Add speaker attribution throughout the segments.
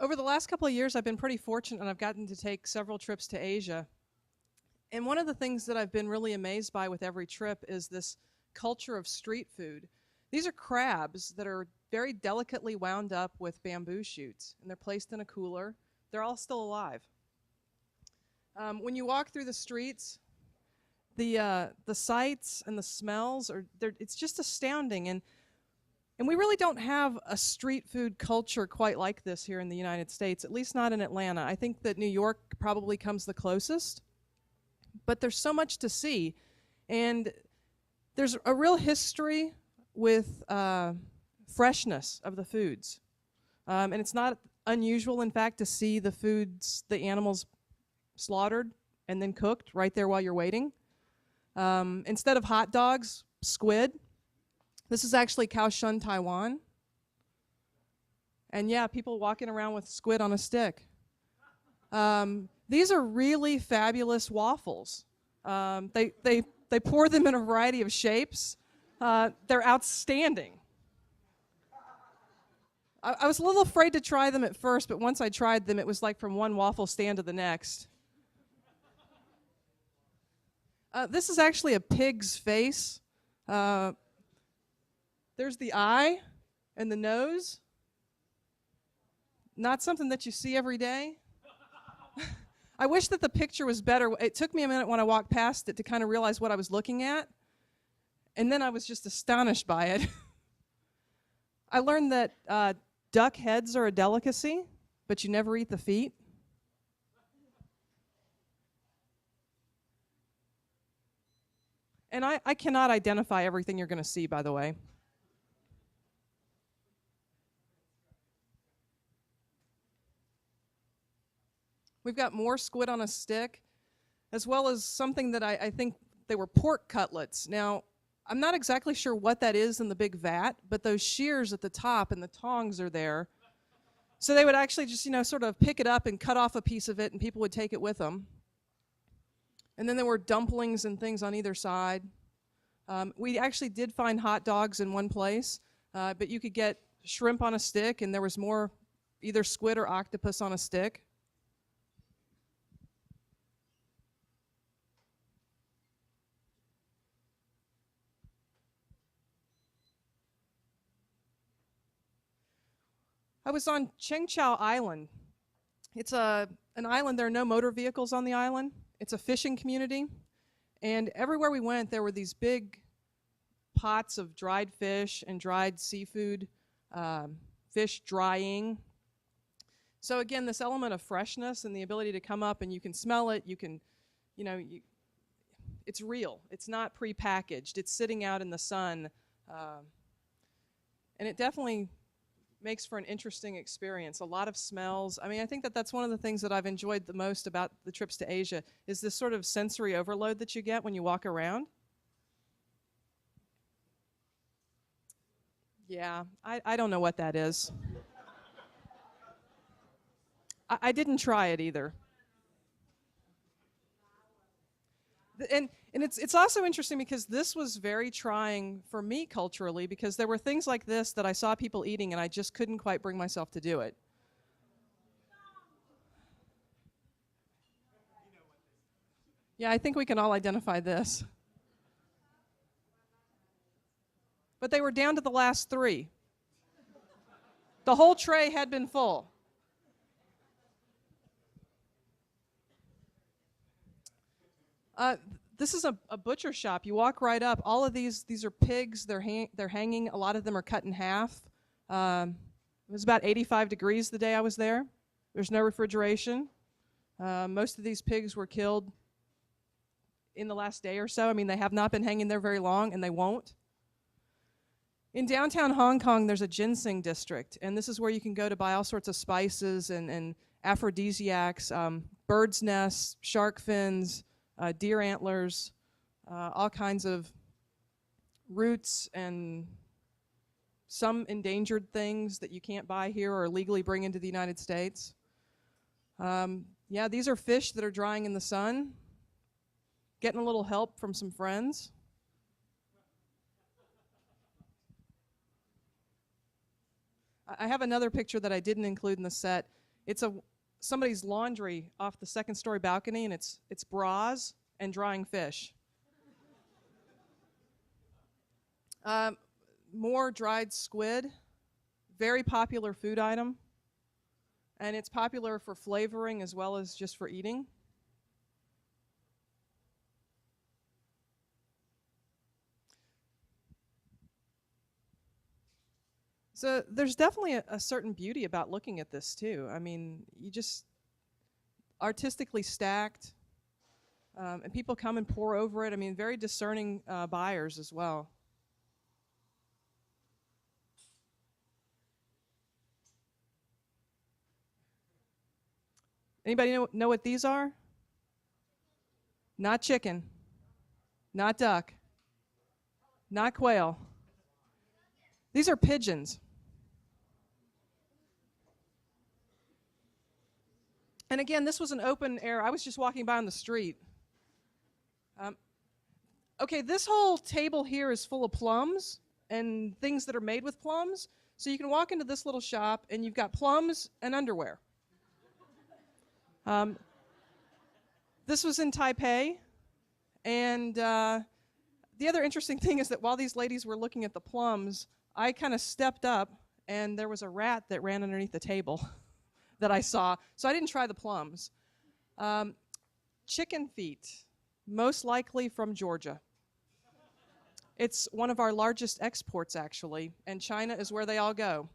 Speaker 1: Over the last couple of years, I've been pretty fortunate and I've gotten to take several trips to Asia. And one of the things that I've been really amazed by with every trip is this culture of street food. These are crabs that are very delicately wound up with bamboo shoots, and they're placed in a cooler. They're all still alive. When you walk through the streets, the sights and the smells it's just astounding. And we really don't have a street food culture quite like this here in the United States, at least not in Atlanta. I think that New York probably comes the closest, but there's so much to see. And there's a real history with freshness of the foods. And it's not unusual, in fact, to see the animals slaughtered and then cooked right there while you're waiting. Instead of hot dogs, squid. This is actually Kaohsiung, Taiwan. And yeah, people walking around with squid on a stick. These are really fabulous waffles. They pour them in a variety of shapes. They're outstanding. I was a little afraid to try them at first, but once I tried them, it was like from one waffle stand to the next. This is actually a pig's face. There's the eye and the nose. Not something that you see every day. I wish that the picture was better. It took me a minute when I walked past it to kind of realize what I was looking at. And then I was just astonished by it. I learned that duck heads are a delicacy, but you never eat the feet. And I cannot identify everything you're going to see, by the way. We've got more squid on a stick, as well as something that I think they were pork cutlets. Now, I'm not exactly sure what that is in the big vat, but those shears at the top and the tongs are there. So they would actually just, sort of pick it up and cut off a piece of it, and people would take it with them. And then there were dumplings and things on either side. We actually did find hot dogs in one place, but you could get shrimp on a stick, and there was more either squid or octopus on a stick. I was on Chengchow Island. It's an island. There are no motor vehicles on the island. It's a fishing community. And everywhere we went, there were these big pots of dried fish and dried seafood, fish drying. So again, this element of freshness and the ability to come up and you can smell it, it's real. It's not prepackaged. It's sitting out in the sun. And it definitely makes for an interesting experience. A lot of smells. I mean, I think that that's one of the things that I've enjoyed the most about the trips to Asia is this sort of sensory overload that you get when you walk around. Yeah, I don't know what that is. I didn't try it either. And it's also interesting because this was very trying for me culturally because there were things like this that I saw people eating and I just couldn't quite bring myself to do it. Yeah, I think we can all identify this. But they were down to the last three. The whole tray had been full. This is a butcher shop. You walk right up. All of these are pigs. They're hanging. A lot of them are cut in half. It was about 85 degrees the day I was there. There's no refrigeration. Most of these pigs were killed in the last day or so. I mean, they have not been hanging there very long, and they won't. In downtown Hong Kong, there's a ginseng district, and this is where you can go to buy all sorts of spices and aphrodisiacs, bird's nests, shark fins, deer antlers, all kinds of roots and some endangered things that you can't buy here or legally bring into the United States. Yeah, these are fish that are drying in the sun, getting a little help from some friends. I have another picture that I didn't include in the set. It's somebody's laundry off the second-story balcony, and it's bras and drying fish. More dried squid, very popular food item, and it's popular for flavoring as well as just for eating. So there's definitely a certain beauty about looking at this too. I mean, you just artistically stacked, and people come and pour over it. I mean, very discerning buyers as well. Anybody know what these are? Not chicken, not duck, not quail. These are pigeons. And again, this was an open air. I was just walking by on the street. Okay, this whole table here is full of plums and things that are made with plums. So you can walk into this little shop and you've got plums and underwear. This was in Taipei. And the other interesting thing is that while these ladies were looking at the plums, I kind of stepped up and there was a rat that ran underneath the table that I saw. So I didn't try the plums. Chicken feet, most likely from Georgia. It's one of our largest exports, actually, and China is where they all go.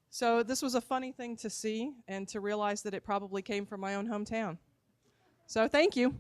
Speaker 1: So this was a funny thing to see and to realize that it probably came from my own hometown. So thank you.